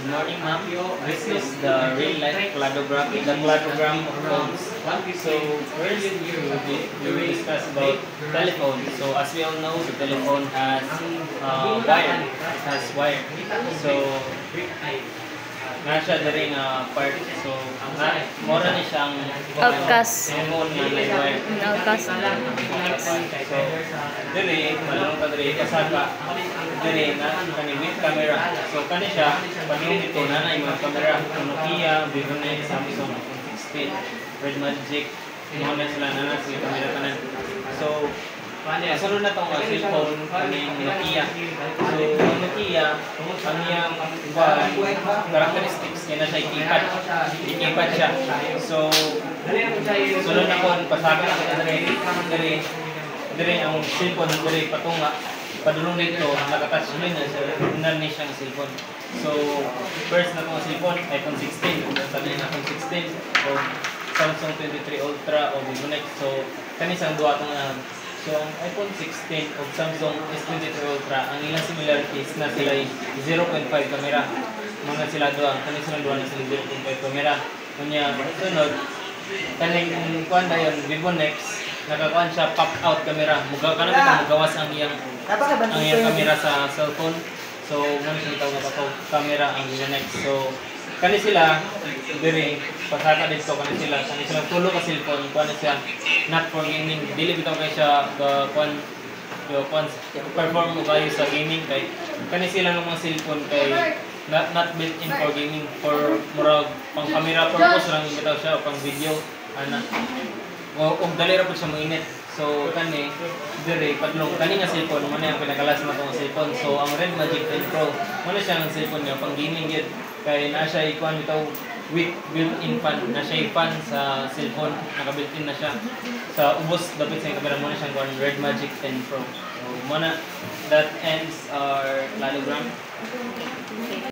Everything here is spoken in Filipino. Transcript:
Good morning, ma'am. This is the real life cladogram, the cladogram of phones. So first, we will discuss about telephone. So as we all know, the telephone has wire. It has wire. So nasa diri nga part. So mura ni siyang Outcast. phone nga may wire. Outcast. So diri malong ka diri kasaka diri na kani with camera. So kani siya padung dito na na mga camera Nokia, Vivonex, Samsung 16, Red Magic, mga na sila na sila camera tanan. So kasunod na tong cellphone kaning Nokia. So ang Nokia ang iyang characteristics kaya siya keypad siya. So sunod na kon pasaka na kita diri ang cellphone diri patunga padulong dito naka-touchscreen na siya unan ni siyang cellphone. So first na tong cellphone iPhone 16 sabi na iPhone 16 o Samsung 23 Ultra o Vivonex. So kani sang duha tong so ang iPhone 16 o Samsung S23 Ultra ang ilang similarities na sila 0.5 camera. Mga sila duha kani sila duha na sila 0.5 camera. Kunya sunod kaning kuan dayon Vivonex nakakuan siya pop out camera. Muga kana kita magawas ang iyang camera sa cellphone. So muna siya tawag na pop camera ang Vivonex. So kani sila diri pasaka dito kani sila tulo ka cellphone kuan siya not for gaming. Dili bitaw kay siya kuan perform mo kayo sa gaming kay kani sila ng mga cellphone kay not built in for gaming, for murag pang camera purpose lang bitaw siya o pang video ana. O dali ra pud siya mainit. So kani dire padlong kani nga cellphone mo na ang pinakalas na tong cellphone. So ang Red Magic 10 Pro mo na siya ang cellphone niya pang gaming gyud kay na siya ikuan bitaw with built-in fan na siya fan sa cellphone, naka-built-in na siya sa ubos dapat sa camera mo na siyang kuan Red Magic 10 Pro. So mo na that ends our cladogram.